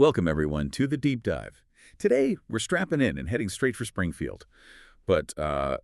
Welcome, everyone, to the Deep Dive. Today, we're strapping in and heading straight for Springfield. But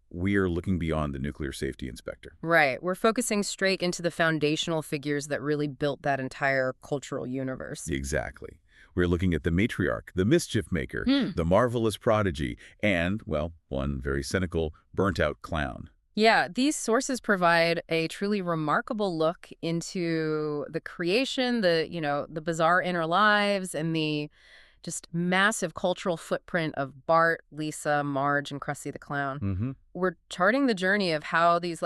we are looking beyond the nuclear safety inspector. Right. We're focusing straight into the foundational figures that really built that entire cultural universe. Exactly. We're looking at the matriarch, the mischief maker, the marvelous prodigy, and, well, one very cynical, burnt-out clown. Yeah, these sources provide a truly remarkable look into the creation, the bizarre inner lives, and the just massive cultural footprint of Bart, Lisa, Marge, and Krusty the Clown. We're charting the journey of how these,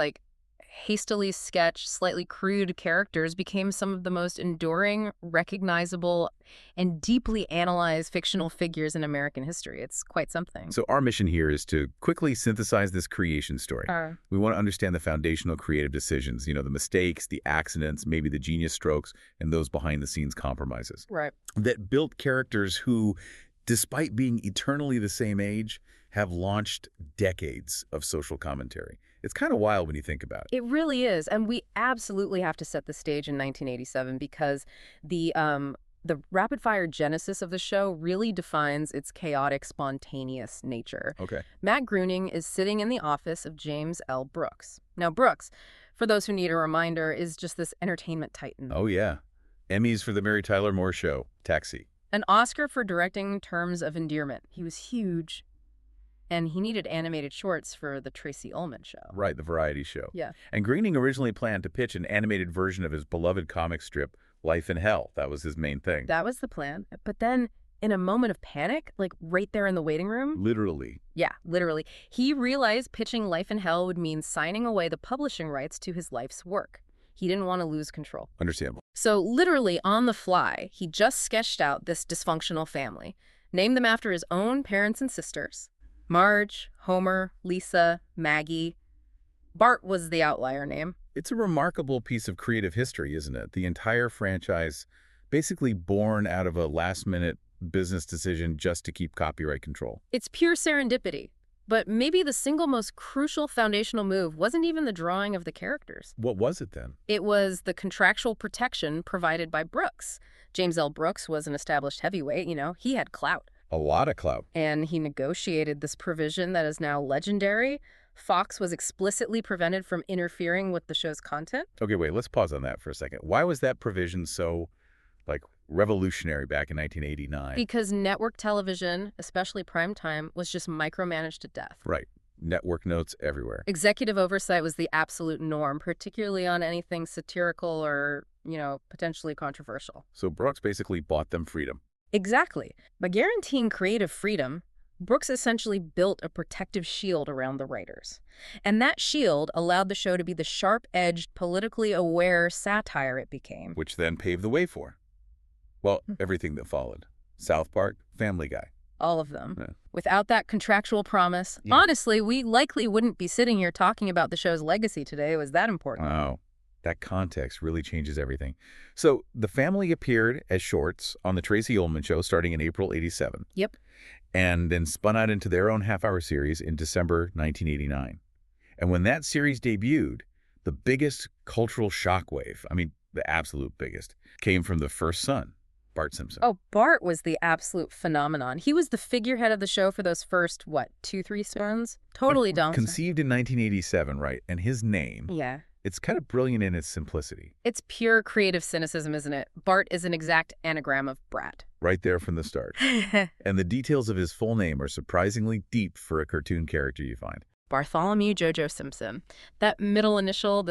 hastily sketched, slightly crude characters became some of the most enduring, recognizable, and deeply analyzed fictional figures in American history. It's quite something. So our mission here is to quickly synthesize this creation story. We want to understand the foundational creative decisions, the mistakes, the accidents, maybe the genius strokes, and those behind-the-scenes compromises. Right. That built characters who, despite being eternally the same age, have launched decades of social commentary. It's kind of wild when you think about it. It really is. And we absolutely have to set the stage in 1987 because the rapid-fire genesis of the show really defines its chaotic, spontaneous nature. Okay. Matt Groening is sitting in the office of James L. Brooks. Now, Brooks, for those who need a reminder, is just this entertainment titan. Oh, yeah. Emmys for the Mary Tyler Moore Show, Taxi. An Oscar for directing Terms of Endearment. He was huge. And he needed animated shorts for the Tracy Ullman Show. Right, the variety show. Yeah. And Groening originally planned to pitch an animated version of his beloved comic strip, Life in Hell. That was his main thing. That was the plan. But then, in a moment of panic, right there in the waiting room... Literally. Yeah, literally. He realized pitching Life in Hell would mean signing away the publishing rights to his life's work. He didn't want to lose control. Understandable. So literally on the fly, he just sketched out this dysfunctional family, named them after his own parents and sisters. Marge, Homer, Lisa, Maggie. Bart was the outlier name. It's a remarkable piece of creative history, isn't it? The entire franchise basically born out of a last-minute business decision just to keep copyright control. It's pure serendipity. But maybe the single most crucial foundational move wasn't even the drawing of the characters. What was it then? It was the contractual protection provided by Brooks. James L. Brooks was an established heavyweight, he had clout. A lot of clout. And he negotiated this provision that is now legendary. Fox was explicitly prevented from interfering with the show's content. Okay, wait, let's pause on that for a second. Why was that provision so, revolutionary back in 1989? Because network television, especially primetime, was just micromanaged to death. Right. Network notes everywhere. Executive oversight was the absolute norm, particularly on anything satirical or, potentially controversial. So Brooks basically bought them freedom. Exactly. By guaranteeing creative freedom, Brooks essentially built a protective shield around the writers. And that shield allowed the show to be the sharp-edged, politically aware satire it became. Which then paved the way for, everything that followed. South Park, Family Guy. All of them. Yeah. Without that contractual promise, honestly, we likely wouldn't be sitting here talking about the show's legacy today. It was that important. Wow. That context really changes everything. So the family appeared as shorts on the Tracy Ullman Show starting in April '87. Yep. And then spun out into their own half-hour series in December 1989. And when that series debuted, the biggest cultural shockwave, the absolute biggest, came from the first son, Bart Simpson. Oh, Bart was the absolute phenomenon. He was the figurehead of the show for those first, 2-3 seasons? Totally dominant. Conceived in 1987, right? And his name... Yeah. It's kind of brilliant in its simplicity. It's pure creative cynicism, isn't it? Bart is an exact anagram of brat. Right there from the start. And the details of his full name are surprisingly deep for a cartoon character, you find. Bartholomew Jojo Simpson. That middle initial,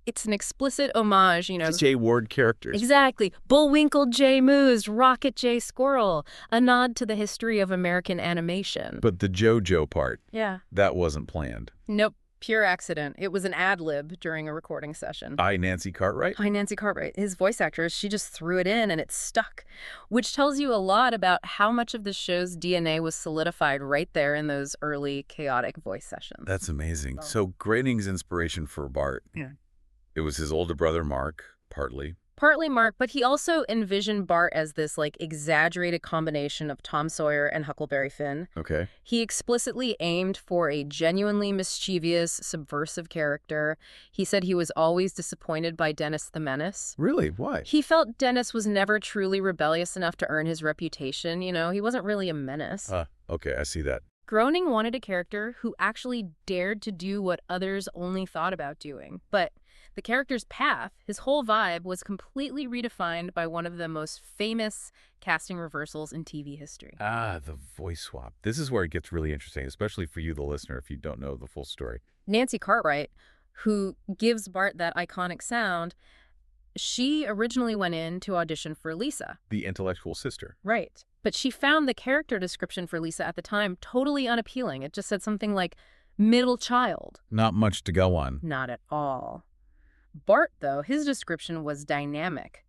it's an explicit homage, To J. Ward characters. Exactly. Bullwinkle J. Moose, Rocket J. Squirrel. A nod to the history of American animation. But the JoJo part, that wasn't planned. Nope. Pure accident. It was an ad-lib during a recording session. Hi, Nancy Cartwright? Hi, Nancy Cartwright. His voice actress, she just threw it in and it stuck, which tells you a lot about how much of the show's DNA was solidified right there in those early chaotic voice sessions. That's amazing. So Groening's inspiration for Bart, it was his older brother, Mark, partly, Partly Mark, but he also envisioned Bart as this, like, exaggerated combination of Tom Sawyer and Huckleberry Finn. Okay. He explicitly aimed for a genuinely mischievous, subversive character. He said he was always disappointed by Dennis the Menace. Really? Why? He felt Dennis was never truly rebellious enough to earn his reputation. He wasn't really a menace. Okay, I see that. Groening wanted a character who actually dared to do what others only thought about doing. But the character's path, his whole vibe, was completely redefined by one of the most famous casting reversals in TV history. The voice swap. This is where it gets really interesting, especially for you, the listener, if you don't know the full story. Nancy Cartwright, who gives Bart that iconic sound, she originally went in to audition for Lisa. The intellectual sister. Right. But she found the character description for Lisa at the time totally unappealing. It just said something like middle child. Not much to go on. Not at all. Bart, though, his description was dynamic,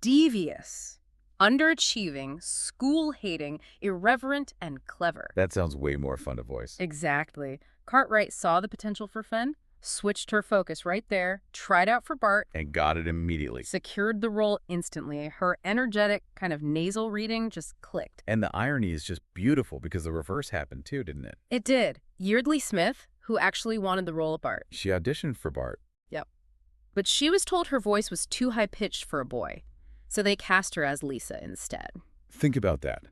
devious, underachieving, school-hating, irreverent, and clever. That sounds way more fun to voice. Exactly. Cartwright saw the potential for Fenn, switched her focus right there, tried out for Bart, And got it immediately. secured the role instantly. Her energetic, kind of nasal reading just clicked. And the irony is just beautiful because the reverse happened too, didn't it? It did. Yeardley Smith, who actually wanted the role of Bart. She auditioned for Bart. Yep. But she was told her voice was too high-pitched for a boy, so they cast her as Lisa instead. Think about that.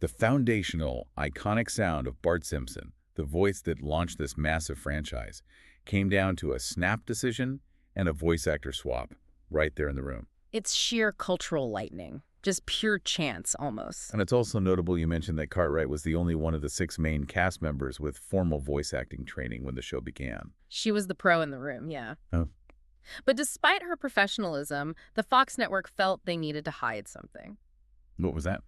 The foundational, iconic sound of Bart Simpson, the voice that launched this massive franchise, came down to a snap decision and a voice actor swap right there in the room. It's sheer cultural lightning, just pure chance almost. And it's also notable you mentioned that Cartwright was the only one of the 6 main cast members with formal voice acting training when the show began. She was the pro in the room, yeah. Oh. But despite her professionalism, the Fox network felt they needed to hide something. What was that?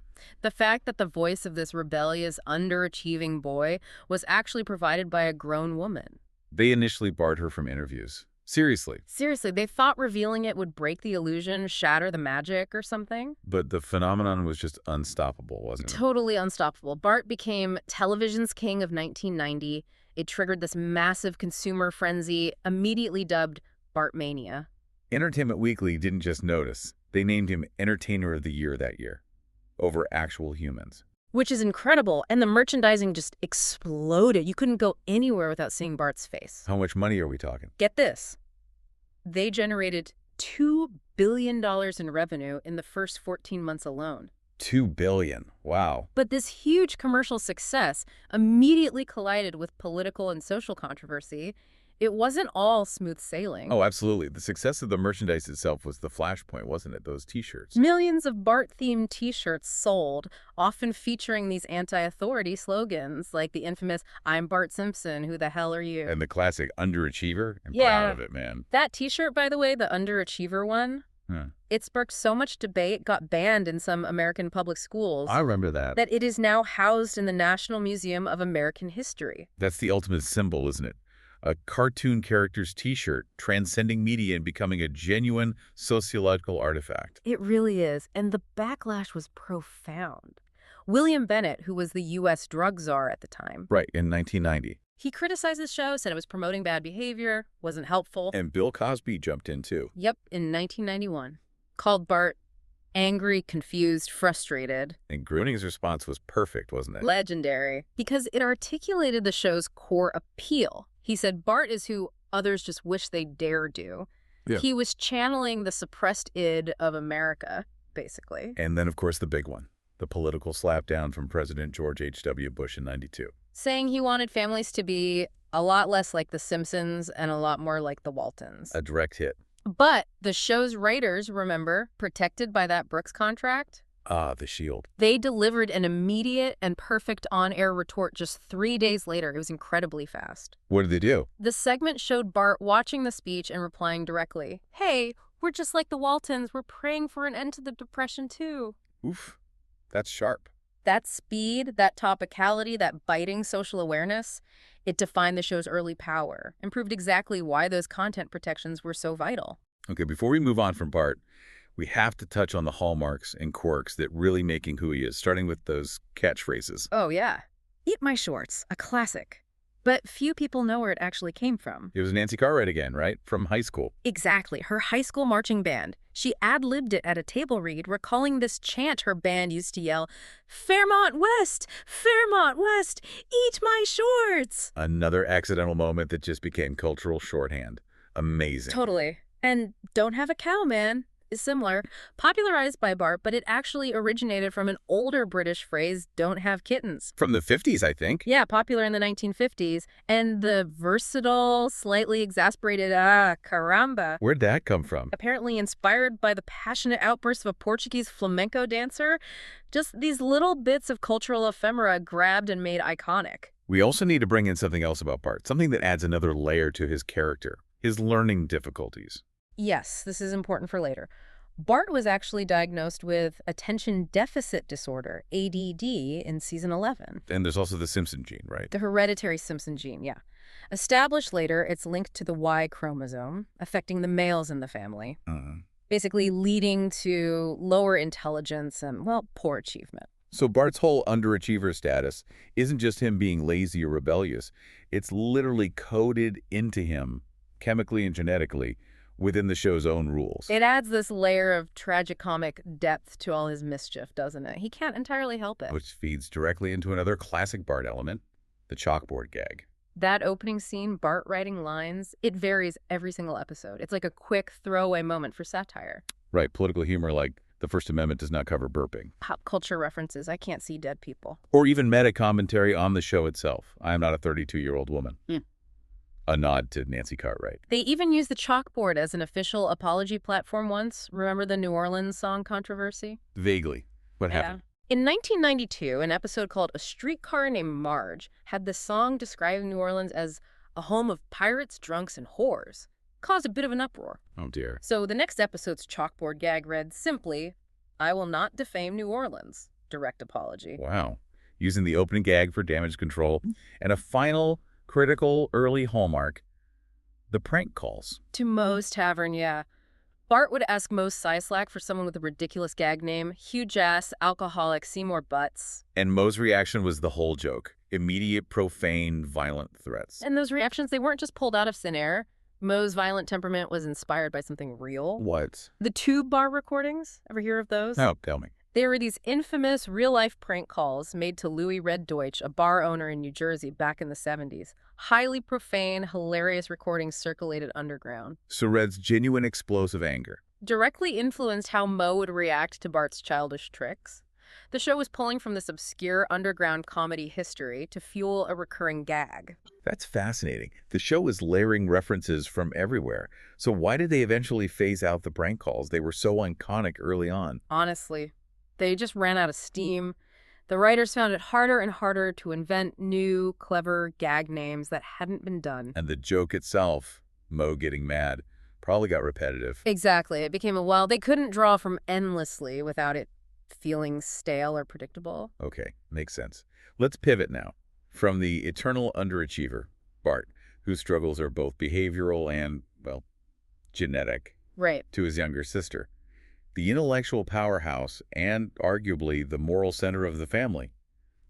The fact that the voice of this rebellious, underachieving boy was actually provided by a grown woman. They initially barred her from interviews. Seriously. Seriously, they thought revealing it would break the illusion, shatter the magic or something. But the phenomenon was just unstoppable, wasn't it? Totally unstoppable. Bart became television's king of 1990. It triggered this massive consumer frenzy, immediately dubbed Bartmania. Entertainment Weekly didn't just notice. They named him Entertainer of the Year that year, over actual humans. Which is incredible, and the merchandising just exploded. You couldn't go anywhere without seeing Bart's face. How much money are we talking? Get this. They generated $2 billion in revenue in the first 14 months alone. $2 billion. Wow. But this huge commercial success immediately collided with political and social controversy. It wasn't all smooth sailing. Oh, absolutely. The success of the merchandise itself was the flashpoint, wasn't it? Those T-shirts. Millions of Bart-themed T-shirts sold, often featuring these anti-authority slogans, like the infamous, "I'm Bart Simpson, who the hell are you?" And the classic underachiever. I'm Yeah. proud of it, man. That T-shirt, by the way, the underachiever one, it sparked so much debate, got banned in some American public schools, I remember that. that it is now housed in the National Museum of American History. That's the ultimate symbol, isn't it? A cartoon character's T-shirt transcending media and becoming a genuine sociological artifact. It really is, and the backlash was profound. William Bennett, who was the U.S. drug czar at the time, Right, in 1990. he criticized the show, said it was promoting bad behavior, wasn't helpful. And Bill Cosby jumped in, too. Yep, in 1991. Called Bart angry, confused, frustrated. And Groening's response was perfect, wasn't it? Legendary. Because it articulated the show's core appeal. He said Bart is who others just wish they dare do. Yeah. He was channeling the suppressed id of America, basically. And then, of course, the big one. The political slapdown from President George H.W. Bush in '92. Saying he wanted families to be a lot less like The Simpsons and a lot more like the Waltons. A direct hit. But the show's writers, remember, protected by that Brooks contract, Ah, the Shield. they delivered an immediate and perfect on-air retort just 3 days later. It was incredibly fast. What did they do? The segment showed Bart watching the speech and replying directly, "Hey, we're just like the Waltons. We're praying for an end to the Depression, too." Oof. That's sharp. That speed, that topicality, that biting social awareness, it defined the show's early power and proved exactly why those content protections were so vital. Okay, before we move on from Bart, we have to touch on the hallmarks and quirks that really make him who he is, starting with those catchphrases. Oh, yeah. "Eat my shorts," a classic. But few people know where it actually came from. It was Nancy Cartwright again, right? From high school. Exactly, her high school marching band. She ad-libbed it at a table read, recalling this chant her band used to yell, "Fairmont West! Fairmont West! Eat my shorts!" Another accidental moment that just became cultural shorthand. Amazing. Totally. And "Don't have a cow, man" is similar, popularized by Bart, but it actually originated from an older British phrase, "don't have kittens." From the 50s, I think. Yeah, popular in the 1950s. And the versatile, slightly exasperated, caramba, Where'd that come from? apparently inspired by the passionate outbursts of a Portuguese flamenco dancer. Just these little bits of cultural ephemera grabbed and made iconic. We also need to bring in something else about Bart, something that adds another layer to his character, his learning difficulties. Yes, this is important for later. Bart was actually diagnosed with attention deficit disorder, ADD, in season 11. And there's also the Simpson gene, right? The hereditary Simpson gene, yeah. Established later, it's linked to the Y chromosome, affecting the males in the family, basically leading to lower intelligence and, well, poor achievement. So Bart's whole underachiever status isn't just him being lazy or rebellious. It's literally coded into him, chemically and genetically, within the show's own rules. It adds this layer of tragicomic depth to all his mischief, doesn't it? He can't entirely help it. Which feeds directly into another classic Bart element, the chalkboard gag. That opening scene, Bart writing lines, it varies every single episode. It's like a quick throwaway moment for satire. Right, political humor like the First Amendment does not cover burping. Pop culture references, I can't see dead people. Or even meta-commentary on the show itself. I am not a 32-year-old woman. A nod to Nancy Cartwright. They even used the chalkboard as an official apology platform once. Remember the New Orleans song controversy? Vaguely. What happened? In 1992, an episode called A Streetcar Named Marge had the song describing New Orleans as a home of pirates, drunks, and whores. Caused a bit of an uproar. Oh, dear. So the next episode's chalkboard gag read simply, "I will not defame New Orleans. Direct apology." Wow. Using the opening gag for damage control. And a final critical early hallmark, the prank calls. To Moe's Tavern, yeah. Bart would ask Moe's Sislack for someone with a ridiculous gag name, huge ass, alcoholic, Seymour Butts. And Moe's reaction was the whole joke. Immediate, profane, violent threats. And those reactions, they weren't just pulled out of thin air. Moe's violent temperament was inspired by something real. What? The tube bar recordings, ever hear of those? No, tell me. They were these infamous real-life prank calls made to Louis Red Deutsch, a bar owner in New Jersey back in the 70s. Highly profane, hilarious recordings circulated underground. So Red's genuine explosive anger Directly influenced how Moe would react to Bart's childish tricks. The show was pulling from this obscure underground comedy history to fuel a recurring gag. That's fascinating. The show is layering references from everywhere. So why did they eventually phase out the prank calls? They were so iconic early on. Honestly, they just ran out of steam. The writers found it harder and harder to invent new, clever gag names that hadn't been done. And the joke itself, Moe getting mad, probably got repetitive. Exactly. It became a well, they couldn't draw from endlessly without it feeling stale or predictable. Okay, makes sense. Let's pivot now from the eternal underachiever, Bart, whose struggles are both behavioral and, well, genetic, Right. to his younger sister, the intellectual powerhouse and arguably the moral center of the family,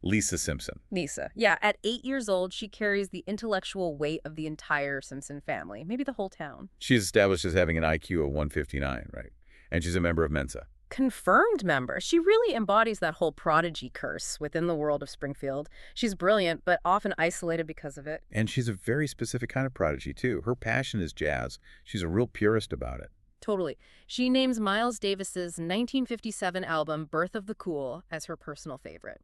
Lisa Simpson. Lisa. Yeah, at 8 years old, she carries the intellectual weight of the entire Simpson family, maybe the whole town. She's established as having an IQ of 159, right? And she's a member of Mensa. Confirmed member. She really embodies that whole prodigy curse within the world of Springfield. She's brilliant, but often isolated because of it. And she's a very specific kind of prodigy, too. Her passion is jazz. She's a real purist about it. Totally. She names Miles Davis's 1957 album, Birth of the Cool, as her personal favorite.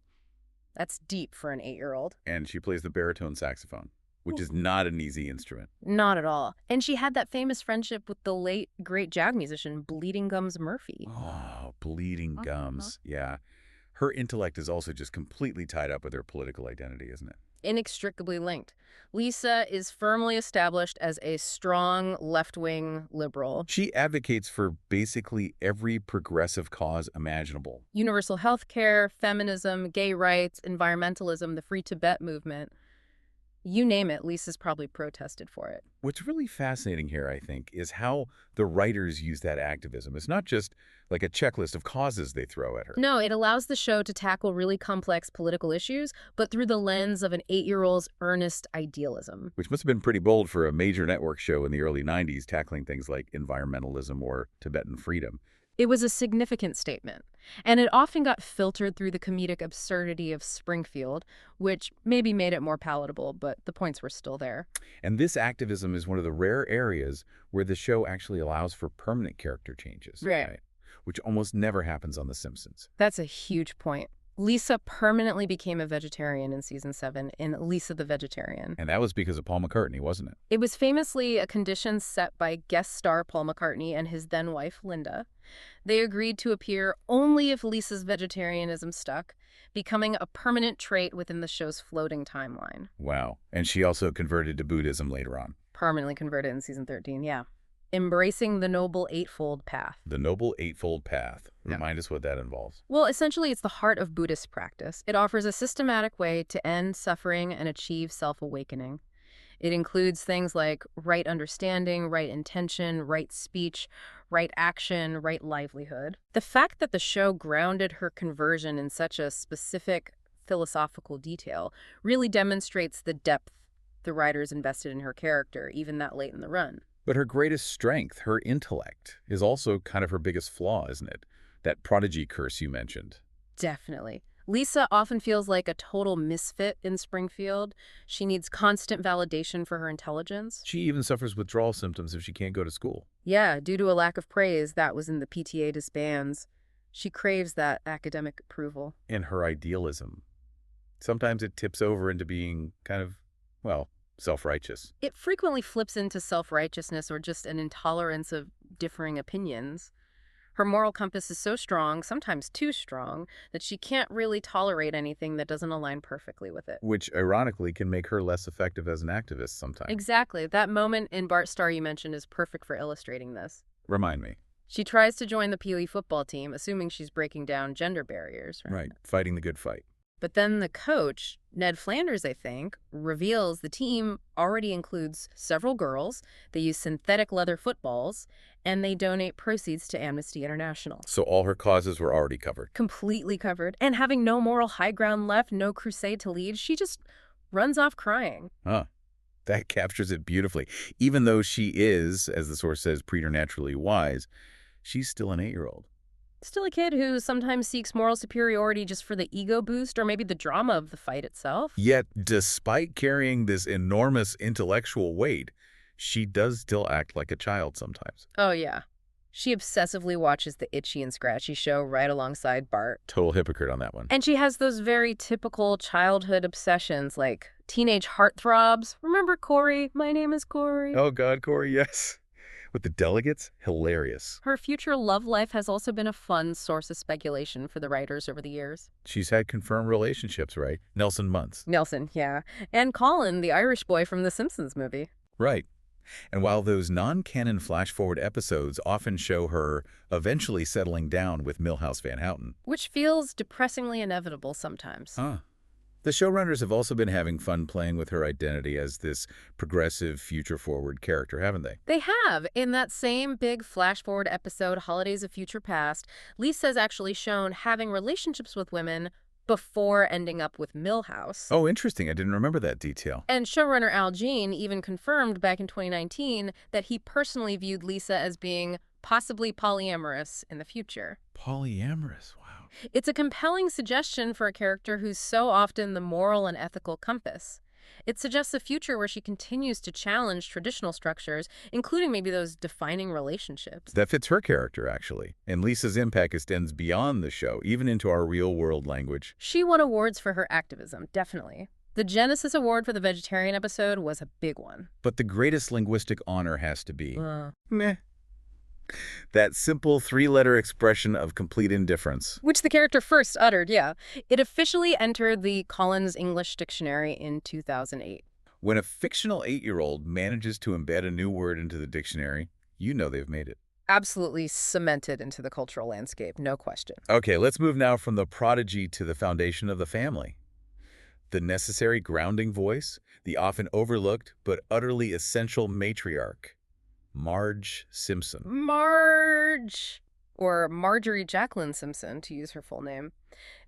That's deep for an 8-year-old. And she plays the baritone saxophone, which is not an easy instrument. Not at all. And she had that famous friendship with the late, great jazz musician, Bleeding Gums Murphy. Oh, bleeding gums. Yeah. Her intellect is also just completely tied up with her political identity, isn't it? Inextricably linked. Lisa is firmly established as a strong left-wing liberal. She advocates for basically every progressive cause imaginable. Universal health care, feminism, gay rights, environmentalism, the Free Tibet movement. You name it, Lisa's probably protested for it. What's really fascinating here, I think, is how the writers use that activism. It's not just like a checklist of causes they throw at her. No, it allows the show to tackle really complex political issues, but through the lens of an 8-year-old's earnest idealism. Which must have been pretty bold for a major network show in the early 90s, tackling things like environmentalism or Tibetan freedom. It was a significant statement, and it often got filtered through the comedic absurdity of Springfield, which maybe made it more palatable, but the points were still there. And this activism is one of the rare areas where the show actually allows for permanent character changes. Right. Which almost never happens on The Simpsons. That's a huge point. Lisa permanently became a vegetarian in season 7 in Lisa the Vegetarian. And that was because of Paul McCartney, wasn't it? It was famously a condition set by guest star Paul McCartney and his then-wife, Linda. They agreed to appear only if Lisa's vegetarianism stuck, becoming a permanent trait within the show's floating timeline. Wow. And she also converted to Buddhism later on. Permanently converted in season 13, yeah. Embracing the Noble Eightfold Path. The Noble Eightfold Path. Remind us what that involves. Well, essentially, it's the heart of Buddhist practice. It offers a systematic way to end suffering and achieve self-awakening. It includes things like right understanding, right intention, right speech, right action, right livelihood. The fact that the show grounded her conversion in such a specific philosophical detail really demonstrates the depth the writers invested in her character, even that late in the run. But her greatest strength, her intellect, is also kind of her biggest flaw, isn't it? That prodigy curse you mentioned. Definitely. Lisa often feels like a total misfit in Springfield. She needs constant validation for her intelligence. She even suffers withdrawal symptoms if she can't go to school. Yeah, due to a lack of praise that was in the PTA disbands. She craves that academic approval. And her idealism. Sometimes it tips over into being kind of, well, self-righteous. It frequently flips into self-righteousness or just an intolerance of differing opinions. Her moral compass is so strong, sometimes too strong, that she can't really tolerate anything that doesn't align perfectly with it. Which, ironically, can make her less effective as an activist sometimes. Exactly. That moment in Bart Star you mentioned is perfect for illustrating this. Remind me. She tries to join the Pee-wee football team, assuming she's breaking down gender barriers. Right. Fighting the good fight. But then the coach, Ned Flanders, I think, reveals the team already includes several girls. They use synthetic leather footballs, and they donate proceeds to Amnesty International. So all her causes were already covered. Completely covered. And having no moral high ground left, no crusade to lead, she just runs off crying. Huh. That captures it beautifully. Even though she is, as the source says, preternaturally wise, she's still an 8-year-old. Still a kid who sometimes seeks moral superiority just for the ego boost or maybe the drama of the fight itself. Yet, despite carrying this enormous intellectual weight, she does still act like a child sometimes. Oh, yeah. She obsessively watches the Itchy and Scratchy show right alongside Bart. Total hypocrite on that one. And she has those very typical childhood obsessions like teenage heartthrobs. Remember Corey? My name is Corey. Oh, God, Corey, yes. With the delegates, hilarious. Her future love life has also been a fun source of speculation for the writers over the years. She's had confirmed relationships, right? Nelson Muntz. Nelson, yeah. And Colin, the Irish boy from the Simpsons movie. Right. And while those non-canon flash-forward episodes often show her eventually settling down with Milhouse Van Houten. Which feels depressingly inevitable sometimes. Huh. The showrunners have also been having fun playing with her identity as this progressive, future-forward character, haven't they? They have. In that same big flash-forward episode, Holidays of Future Past, Lisa's actually shown having relationships with women before ending up with Milhouse. Oh, interesting. I didn't remember that detail. And showrunner Al Jean even confirmed back in 2019 that he personally viewed Lisa as being possibly polyamorous in the future. Polyamorous, wow. It's a compelling suggestion for a character who's so often the moral and ethical compass. It suggests a future where she continues to challenge traditional structures, including maybe those defining relationships. That fits her character, actually. And Lisa's impact extends beyond the show, even into our real-world language. She won awards for her activism, definitely. The Genesis Award for the vegetarian episode was a big one. But the greatest linguistic honor has to be... meh. That simple 3-letter expression of complete indifference. Which the character first uttered, yeah. It officially entered the Collins English Dictionary in 2008. When a fictional 8-year-old manages to embed a new word into the dictionary, you know they've made it. Absolutely cemented into the cultural landscape, no question. Okay, let's move now from the prodigy to the foundation of the family. The necessary grounding voice, the often overlooked but utterly essential matriarch, Marge Simpson. Marge! Or Marjorie Jacqueline Simpson, to use her full name.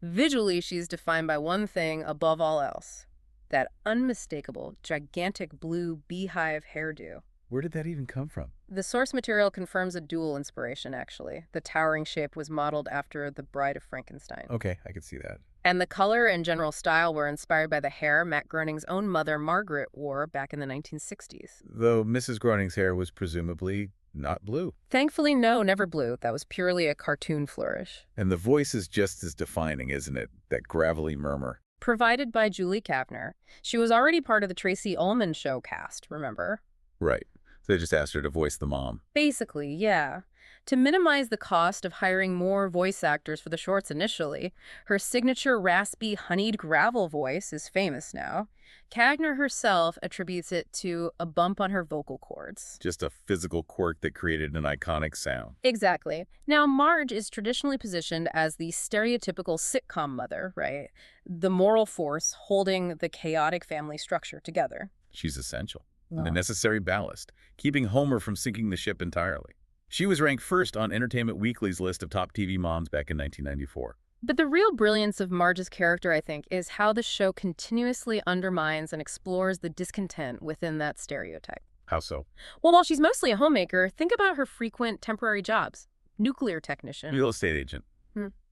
Visually, she's defined by one thing above all else. That unmistakable, gigantic blue beehive hairdo. Where did that even come from? The source material confirms a dual inspiration, actually. The towering shape was modeled after The Bride of Frankenstein. Okay, I could see that. And the color and general style were inspired by the hair Matt Groening's own mother, Margaret, wore back in the 1960s. Though Mrs. Groening's hair was presumably not blue. Thankfully, no, never blue. That was purely a cartoon flourish. And the voice is just as defining, isn't it? That gravelly murmur. Provided by Julie Kavner. She was already part of the Tracy Ullman Show cast, remember? Right. So they just asked her to voice the mom. Basically, yeah. To minimize the cost of hiring more voice actors for the shorts initially, her signature raspy, honeyed gravel voice is famous now. Kavner herself attributes it to a bump on her vocal cords. Just a physical quirk that created an iconic sound. Exactly. Now, Marge is traditionally positioned as the stereotypical sitcom mother, right? The moral force holding the chaotic family structure together. She's essential. No. The necessary ballast, keeping Homer from sinking the ship entirely. She was ranked first on Entertainment Weekly's list of top TV moms back in 1994. But the real brilliance of Marge's character, I think, is how the show continuously undermines and explores the discontent within that stereotype. How so? Well, while she's mostly a homemaker, think about her frequent temporary jobs. Nuclear technician. Real estate agent.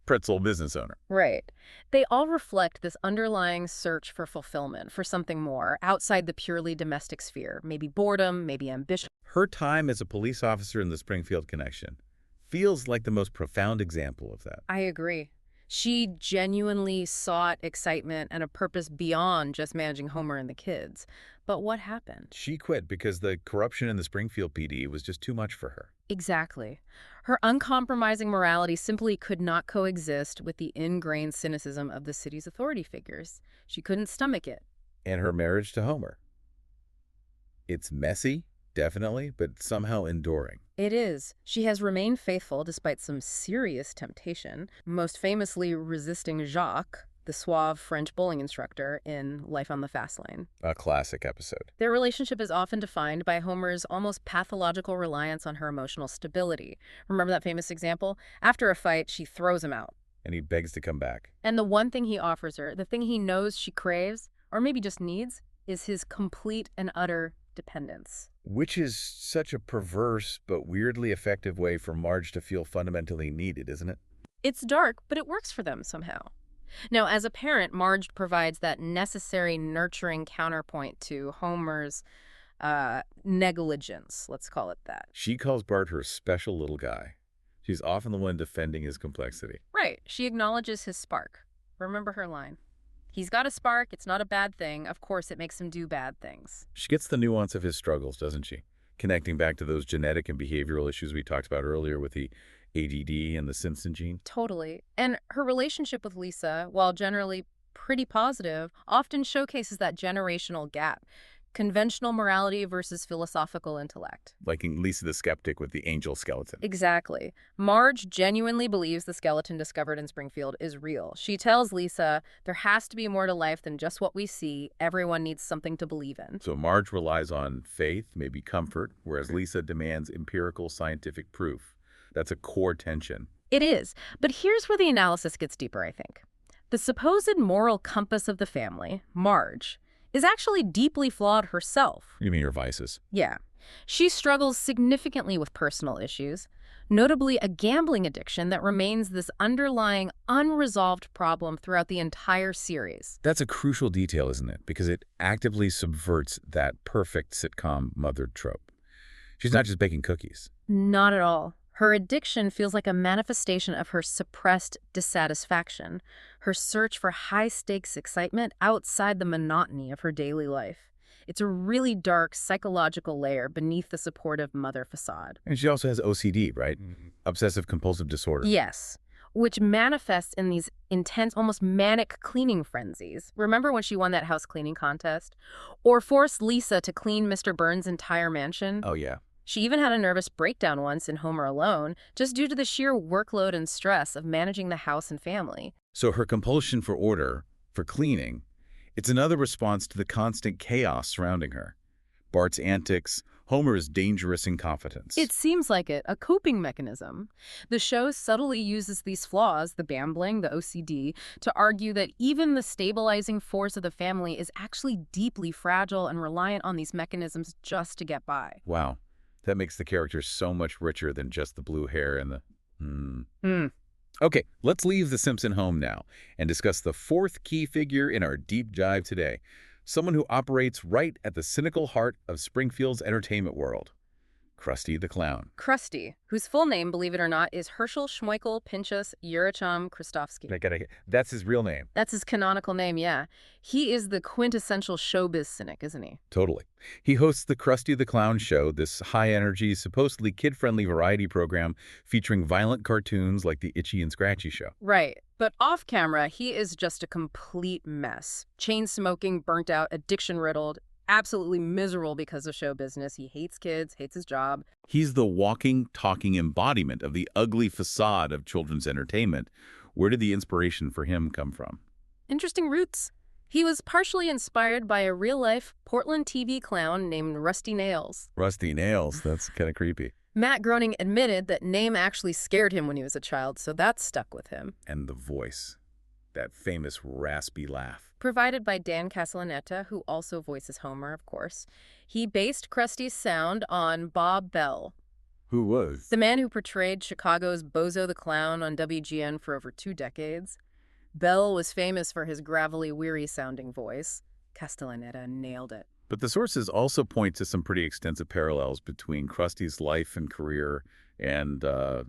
Pretzel business owner. Right. They all reflect this underlying search for fulfillment, for something more, outside the purely domestic sphere. Maybe boredom, maybe ambition. Her time as a police officer in the Springfield Connection feels like the most profound example of that. I agree. She genuinely sought excitement and a purpose beyond just managing Homer and the kids. But what happened? She quit because the corruption in the Springfield PD was just too much for her. Exactly. Her uncompromising morality simply could not coexist with the ingrained cynicism of the city's authority figures. She couldn't stomach it. And her marriage to Homer. It's messy, definitely, but somehow enduring. It is. She has remained faithful despite some serious temptation, most famously resisting Jacques, the suave French bowling instructor, in Life on the Fast Lane. A classic episode. Their relationship is often defined by Homer's almost pathological reliance on her emotional stability. Remember that famous example? After a fight, she throws him out. And he begs to come back. And the one thing he offers her, the thing he knows she craves, or maybe just needs, is his complete and utter dependence. Which is such a perverse but weirdly effective way for Marge to feel fundamentally needed, isn't it? It's dark, but it works for them somehow. Now, as a parent, Marge provides that necessary nurturing counterpoint to Homer's negligence, let's call it that. She calls Bart her special little guy. She's often the one defending his complexity. Right. She acknowledges his spark. Remember her line. He's got a spark. It's not a bad thing. Of course, it makes him do bad things. She gets the nuance of his struggles, doesn't she? Connecting back to those genetic and behavioral issues we talked about earlier with the ADD and the Simpson gene. Totally. And her relationship with Lisa, while generally pretty positive, often showcases that generational gap. Conventional morality versus philosophical intellect. Like in Lisa the Skeptic with the angel skeleton. Exactly. Marge genuinely believes the skeleton discovered in Springfield is real. She tells Lisa, there has to be more to life than just what we see. Everyone needs something to believe in. So Marge relies on faith, maybe comfort, whereas Lisa demands empirical scientific proof. That's a core tension. It is. But here's where the analysis gets deeper, I think. The supposed moral compass of the family, Marge, is actually deeply flawed herself. You mean her vices? Yeah. She struggles significantly with personal issues, notably a gambling addiction that remains this underlying, unresolved problem throughout the entire series. That's a crucial detail, isn't it? Because it actively subverts that perfect sitcom mother trope. She's not just baking cookies. Not at all. Her addiction feels like a manifestation of her suppressed dissatisfaction, her search for high-stakes excitement outside the monotony of her daily life. It's a really dark psychological layer beneath the supportive mother facade. And she also has OCD, right? Obsessive-compulsive disorder. Yes, which manifests in these intense, almost manic cleaning frenzies. Remember when she won that house cleaning contest? Or forced Lisa to clean Mr. Burns' entire mansion? Oh, yeah. She even had a nervous breakdown once in Homer Alone, just due to the sheer workload and stress of managing the house and family. So her compulsion for order, for cleaning, It's another response to the constant chaos surrounding her. Bart's antics, Homer's dangerous incompetence. It seems like it, a coping mechanism. The show subtly uses these flaws, the gambling, the OCD, to argue that even the stabilizing force of the family is actually deeply fragile and reliant on these mechanisms just to get by. Wow, that makes the characters so much richer than just the blue hair and the... Okay, let's leave the Simpson home now and discuss the fourth key figure in our deep dive today. Someone who operates right at the cynical heart of Springfield's entertainment world. Krusty the Clown. Krusty, whose full name, believe it or not, is Herschel Schmeichel Pinchas Yuricham Krustovsky. That's his real name. That's his canonical name, yeah. He is the quintessential showbiz cynic, isn't he? Totally. He hosts the Krusty the Clown Show, this high-energy, supposedly kid-friendly variety program featuring violent cartoons like the Itchy and Scratchy Show. Right. But off camera, he is just a complete mess. Chain-smoking, burnt-out, addiction-riddled, absolutely miserable because of show business. He hates kids, hates his job. He's the walking, talking embodiment of the ugly facade of children's entertainment. Where did the inspiration for him come from? Interesting roots. He was partially inspired by a real-life Portland TV clown named Rusty Nails. Rusty Nails, that's kind of creepy. Matt Groening admitted that name actually scared him when he was a child, so that stuck with him. And the voice, that famous raspy laugh. Provided by Dan Castellaneta, who also voices Homer, of course. He based Krusty's sound on Bob Bell. Who was? The man who portrayed Chicago's Bozo the Clown on WGN for over 2 decades. Bell was famous for his gravelly, weary-sounding voice. Castellaneta nailed it. But the sources also point to some pretty extensive parallels between Krusty's life and career and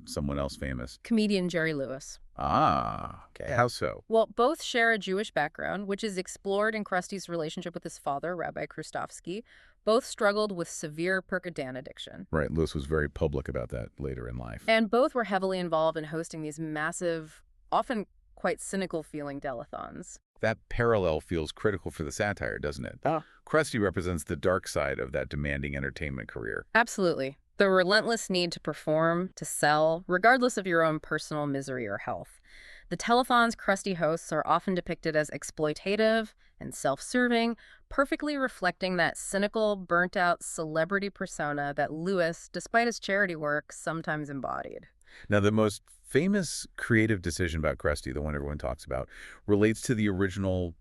someone else famous. Comedian Jerry Lewis. Ah, okay. How so? Well, both share a Jewish background, which is explored in Krusty's relationship with his father, Rabbi Krustovsky. Both struggled with severe Percodan addiction. Right, Lewis was very public about that later in life. And both were heavily involved in hosting these massive, often quite cynical-feeling telethons. That parallel feels critical for the satire, doesn't it? Krusty represents the dark side of that demanding entertainment career. Absolutely. The relentless need to perform, to sell, regardless of your own personal misery or health. The telethons Krusty hosts are often depicted as exploitative and self-serving, perfectly reflecting that cynical, burnt-out celebrity persona that Lewis, despite his charity work, sometimes embodied. Now, the most famous creative decision about Krusty, the one everyone talks about, relates to the original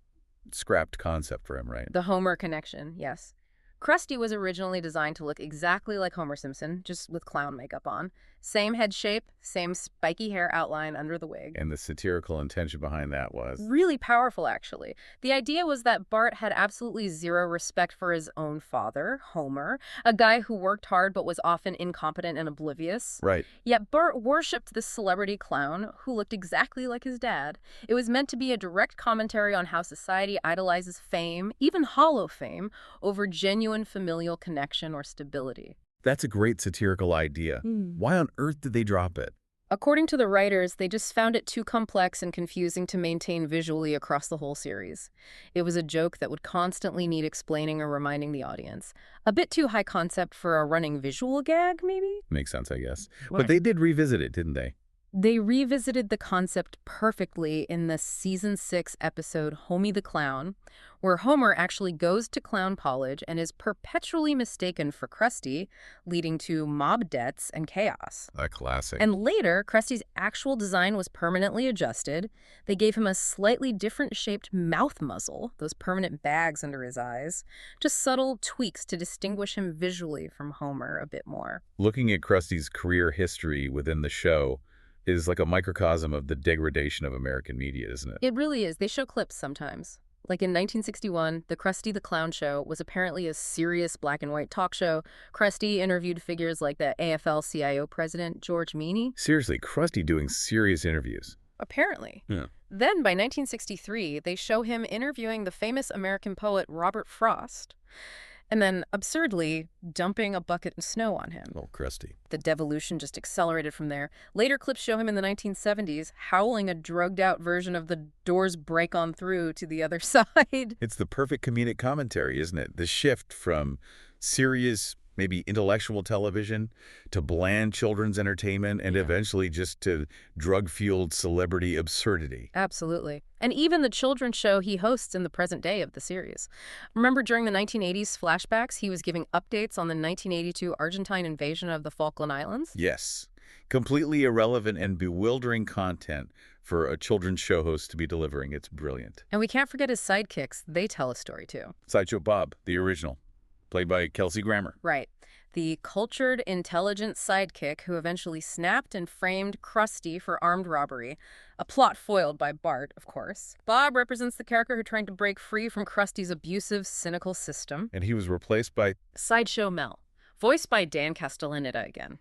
scrapped concept for him, right? The Homer connection, yes. Krusty was originally designed to look exactly like Homer Simpson, just with clown makeup on. Same head shape, same spiky hair outline under the wig. And the satirical intention behind that was? Really powerful, actually. The idea was that Bart had absolutely zero respect for his own father, Homer, a guy who worked hard but was often incompetent and oblivious. Right. Yet Bart worshipped this celebrity clown who looked exactly like his dad. It was meant to be a direct commentary on how society idolizes fame, even hollow fame, over genuine familial connection or stability. That's a great satirical idea. Why on earth did they drop it? According to the writers, they just found it too complex and confusing to maintain visually across the whole series. It was a joke that would constantly need explaining or reminding the audience. A bit too high concept for a running visual gag, maybe? Makes sense, I guess. Right. But they did revisit it, didn't they? They revisited the concept perfectly in the season 6 episode Homie the Clown, where Homer actually goes to clown college and is perpetually mistaken for Krusty, leading to mob debts and chaos. A classic. And later, Krusty's actual design was permanently adjusted. They gave him a slightly different shaped mouth muzzle, those permanent bags under his eyes, just subtle tweaks to distinguish him visually from Homer a bit more. Looking at Krusty's career history within the show is like a microcosm of the degradation of American media, isn't it? It really is. They show clips sometimes. Like in 1961, the Krusty the Clown Show was apparently a serious black and white talk show. Krusty interviewed figures like the AFL-CIO president, George Meany. Seriously, Krusty doing serious interviews. Apparently. Yeah. Then, by 1963, they show him interviewing the famous American poet Robert Frost. And then, absurdly, dumping a bucket of snow on him. Oh, Krusty. The devolution just accelerated from there. Later clips show him in the 1970s howling a drugged-out version of the doors break on through to the other side. It's the perfect comedic commentary, isn't it? The shift from serious maybe intellectual television, to bland children's entertainment, and eventually just to drug-fueled celebrity absurdity. Absolutely. And even the children's show he hosts in the present day of the series. Remember during the 1980s flashbacks, he was giving updates on the 1982 Argentine invasion of the Falkland Islands? Yes, completely irrelevant and bewildering content for a children's show host to be delivering. It's brilliant. And we can't forget his sidekicks. They tell a story, too. Sideshow Bob, the original, played by Kelsey Grammer. Right. The cultured, intelligent sidekick who eventually snapped and framed Krusty for armed robbery, a plot foiled by Bart, of course. Bob represents the character who tried to break free from Krusty's abusive, cynical system. And he was replaced by Sideshow Mel, voiced by Dan Castellaneta again.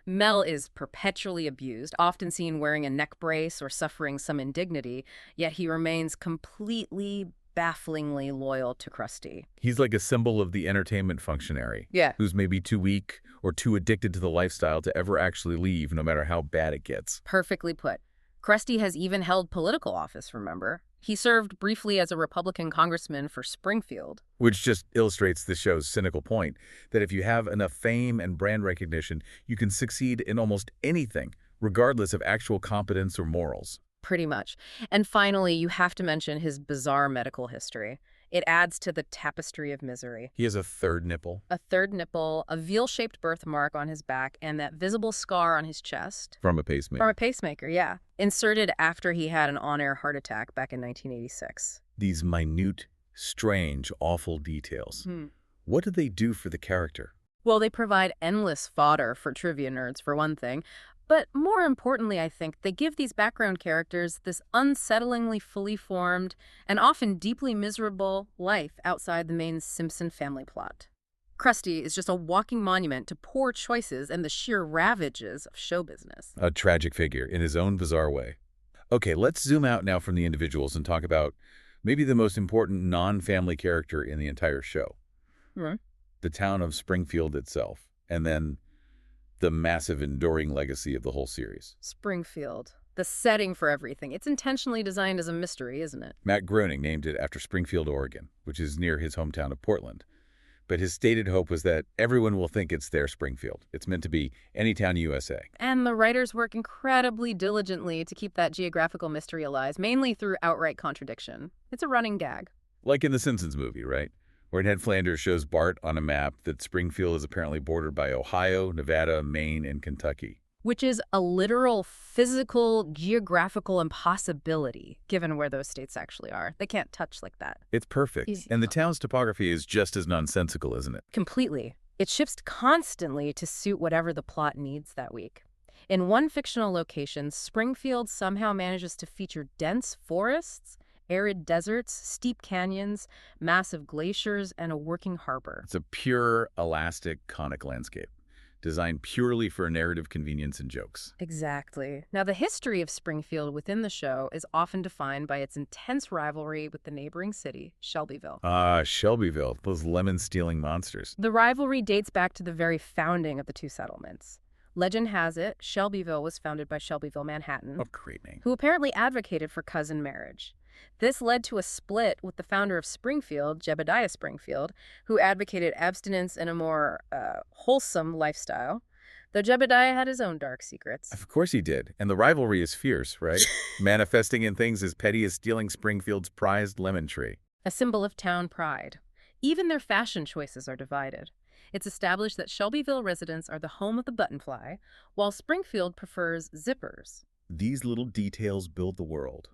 Mel is perpetually abused, often seen wearing a neck brace or suffering some indignity, yet he remains completely, bafflingly loyal to Krusty. He's like a symbol of the entertainment functionary. Yeah. Who's maybe too weak or too addicted to the lifestyle to ever actually leave, no matter how bad it gets. Perfectly put. Krusty has even held political office, remember? He served briefly as a Republican congressman for Springfield. Which just illustrates the show's cynical point that if you have enough fame and brand recognition, you can succeed in almost anything, regardless of actual competence or morals. Pretty much. And finally, you have to mention his bizarre medical history. It adds to the tapestry of misery. He has a third nipple. A third nipple, a veal-shaped birthmark on his back, and that visible scar on his chest. From a pacemaker. From a pacemaker, yeah. Inserted after he had an on-air heart attack back in 1986. These minute, strange, awful details. What do they do for the character? Well, they provide endless fodder for trivia nerds, for one thing. But more importantly, I think, they give these background characters this unsettlingly fully formed and often deeply miserable life outside the main Simpson family plot. Krusty is just a walking monument to poor choices and the sheer ravages of show business. A tragic figure in his own bizarre way. Okay, let's zoom out now from the individuals and talk about maybe the most important non-family character in the entire show. The town of Springfield itself. And then the massive enduring legacy of the whole series. Springfield. The setting for everything. It's intentionally designed as a mystery, isn't it? Matt Groening named it after Springfield, Oregon, which is near his hometown of Portland. But his stated hope was that everyone will think it's their Springfield. It's meant to be Anytown, USA. And the writers work incredibly diligently to keep that geographical mystery alive, mainly through outright contradiction. It's a running gag. Like in the Simpsons movie, right? Where Ned Flanders shows Bart on a map that Springfield is apparently bordered by Ohio, Nevada, Maine, and Kentucky. Which is a literal, physical, geographical impossibility, given where those states actually are. They can't touch like that. It's perfect. And the town's topography is just as nonsensical, isn't it? Completely. It shifts constantly to suit whatever the plot needs that week. In one fictional location, Springfield somehow manages to feature dense forests, arid deserts, steep canyons, massive glaciers, and a working harbor. It's a pure, elastic, conic landscape, designed purely for narrative convenience and jokes. Exactly. Now, the history of Springfield within the show is often defined by its intense rivalry with the neighboring city, Shelbyville. Ah, Shelbyville, those lemon-stealing monsters. The rivalry dates back to the very founding of the two settlements. Legend has it, Shelbyville was founded by Shelbyville, Manhattan, Oh, great name. who apparently advocated for cousin marriage. This led to a split with the founder of Springfield, Jebediah Springfield, who advocated abstinence and a more wholesome lifestyle, though Jebediah had his own dark secrets. Of course he did. And the rivalry is fierce, right? Manifesting in things as petty as stealing Springfield's prized lemon tree. A symbol of town pride. Even their fashion choices are divided. It's established that Shelbyville residents are the home of the buttonfly, while Springfield prefers zippers. These little details build the world.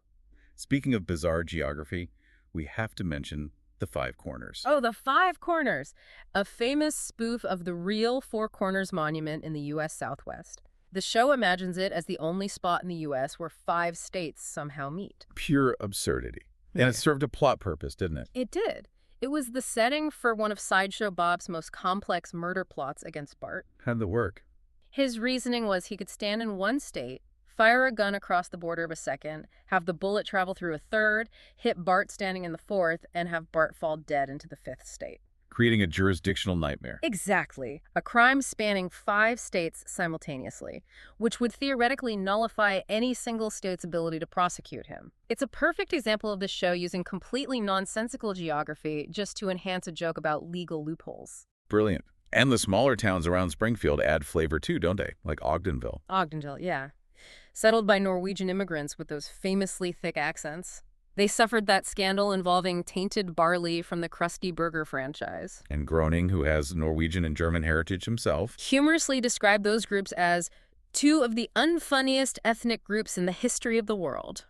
Speaking of bizarre geography, we have to mention the Five Corners. Oh, the Five Corners, a famous spoof of the real Four Corners Monument in the U.S. Southwest. The show imagines it as the only spot in the U.S. where 5 states somehow meet. Pure absurdity. And it served a plot purpose, didn't it? It did. It was the setting for one of Sideshow Bob's most complex murder plots against Bart. How'd that work? His reasoning was he could stand in one state, fire a gun across the border of a second, have the bullet travel through a third, hit Bart standing in the fourth, and have Bart fall dead into the 5th state. Creating a jurisdictional nightmare. Exactly. A crime spanning 5 states simultaneously, which would theoretically nullify any single state's ability to prosecute him. It's a perfect example of the show using completely nonsensical geography just to enhance a joke about legal loopholes. Brilliant. And the smaller towns around Springfield add flavor too, don't they? Like Ogdenville. Ogdenville, yeah. Settled by Norwegian immigrants with those famously thick accents. They suffered that scandal involving tainted barley from the Krusty Burger franchise. And Groening, who has Norwegian and German heritage himself, Humorously described those groups as two of the unfunniest ethnic groups in the history of the world.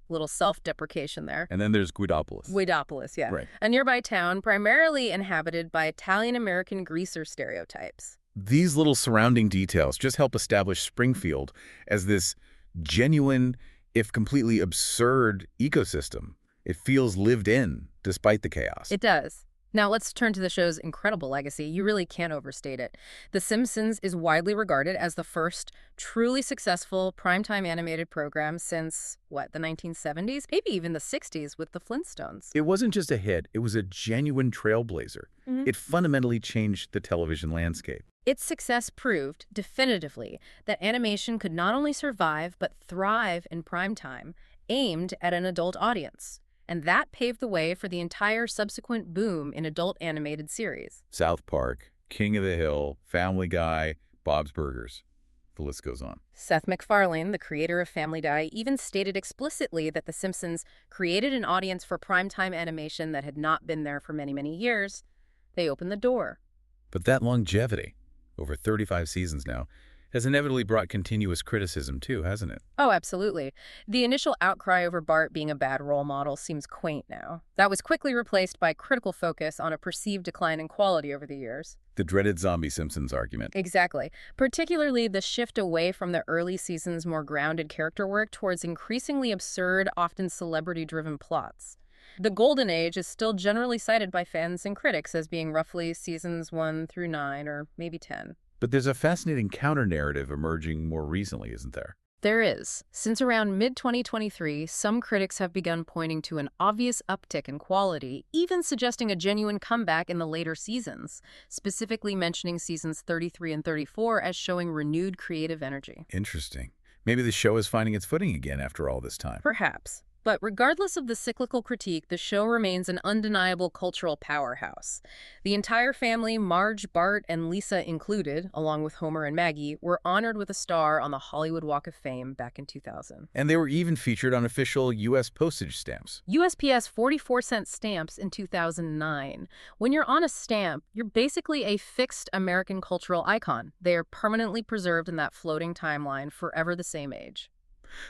Little self-deprecation there. and then there's Guidopolis. Guidopolis, yeah. Right. A nearby town primarily inhabited by Italian-American greaser stereotypes. These little surrounding details just help establish Springfield as this genuine, if completely absurd, ecosystem. It feels lived in, despite the chaos. It does. Now let's turn to the show's incredible legacy. You really can't overstate it. The Simpsons is widely regarded as the first truly successful primetime animated program since, the 1970s? Maybe even the 60s with the Flintstones. It wasn't just a hit, it was a genuine trailblazer. It fundamentally changed the television landscape. Its success proved, definitively, that animation could not only survive but thrive in primetime, aimed at an adult audience. And that paved the way for the entire subsequent boom in adult animated series. South Park, King of the Hill, Family Guy, Bob's Burgers. The list goes on. Seth MacFarlane, the creator of Family Guy, even stated explicitly that The Simpsons created an audience for primetime animation that had not been there for many, many years. They opened the door. But that longevity, over 35 seasons now, has inevitably brought continuous criticism too, hasn't it? Oh, absolutely. The initial outcry over Bart being a bad role model seems quaint now. That was quickly replaced by critical focus on a perceived decline in quality over the years. The dreaded zombie Simpsons argument. Exactly. Particularly the shift away from the early seasons' more grounded character work towards increasingly absurd, often celebrity-driven plots. The Golden Age is still generally cited by fans and critics as being roughly seasons 1 through 9, or maybe 10. But there's a fascinating counter-narrative emerging more recently, isn't there? There is. Since around mid-2023, some critics have begun pointing to an obvious uptick in quality, even suggesting a genuine comeback in the later seasons, specifically mentioning seasons 33 and 34 as showing renewed creative energy. Interesting. Maybe the show is finding its footing again after all this time. Perhaps. But regardless of the cyclical critique, the show remains an undeniable cultural powerhouse. The entire family, Marge, Bart, and Lisa included, along with Homer and Maggie, were honored with a star on the Hollywood Walk of Fame back in 2000. And they were even featured on official U.S. postage stamps. USPS 44-cent stamps in 2009. When you're on a stamp, you're basically a fixed American cultural icon. They are permanently preserved in that floating timeline, forever the same age.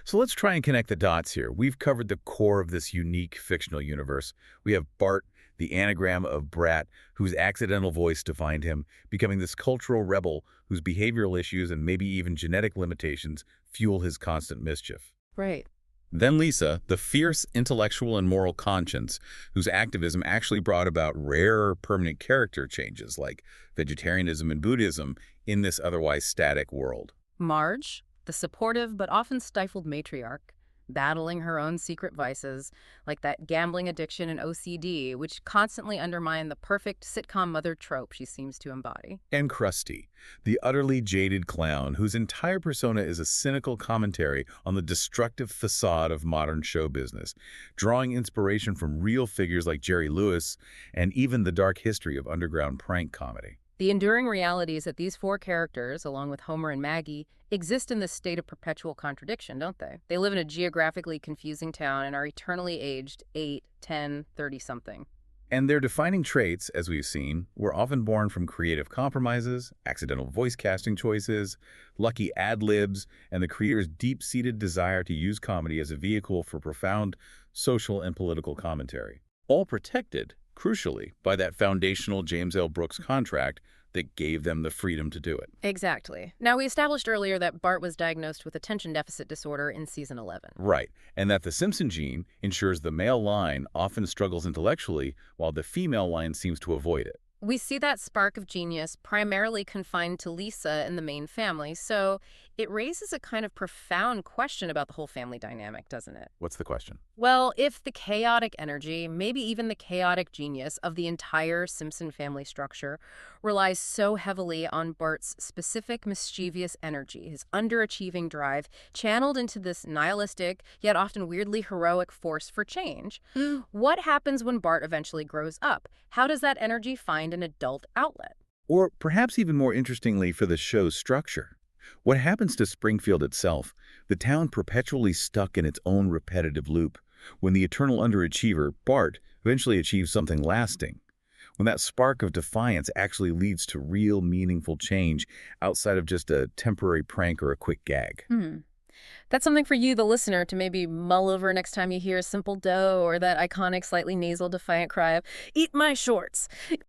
So let's try and connect the dots here. We've covered the core of this unique fictional universe. We have Bart, the anagram of brat, whose accidental voice defined him, becoming this cultural rebel whose behavioral issues and maybe even genetic limitations fuel his constant mischief. Right. Then Lisa, the fierce intellectual and moral conscience, whose activism actually brought about rare permanent character changes like vegetarianism and Buddhism in this otherwise static world. Marge, the supportive but often stifled matriarch, battling her own secret vices, like that gambling addiction and OCD, which constantly undermine the perfect sitcom mother trope she seems to embody. And Krusty, the utterly jaded clown whose entire persona is a cynical commentary on the destructive facade of modern show business, drawing inspiration from real figures like Jerry Lewis and even the dark history of underground prank comedy. The enduring reality is that these four characters, along with Homer and Maggie, exist in this state of perpetual contradiction, don't they? They live in a geographically confusing town and are eternally aged 8, 10, 30-something. And their defining traits, as we've seen, were often born from creative compromises, accidental voice casting choices, lucky ad-libs, and the creator's deep-seated desire to use comedy as a vehicle for profound social and political commentary. All protected, crucially, by that foundational James L. Brooks contract that gave them the freedom to do it. Exactly. Now, we established earlier that Bart was diagnosed with attention deficit disorder in season 11. Right, and that the Simpson gene ensures the male line often struggles intellectually while the female line seems to avoid it. We see that spark of genius primarily confined to Lisa and the main family, so it raises a kind of profound question about the whole family dynamic, doesn't it? What's the question? Well, if the chaotic energy, maybe even the chaotic genius of the entire Simpson family structure relies so heavily on Bart's specific mischievous energy, his underachieving drive, channeled into this nihilistic, yet often weirdly heroic force for change, what happens when Bart eventually grows up? How does that energy find an adult outlet? Or perhaps even more interestingly for the show's structure. What happens to Springfield itself, the town perpetually stuck in its own repetitive loop, when the eternal underachiever, Bart, eventually achieves something lasting? When that spark of defiance actually leads to real, meaningful change outside of just a temporary prank or a quick gag. That's something for you, the listener, to maybe mull over next time you hear a simple doe or that iconic, slightly nasal, defiant cry of, "Eat my shorts."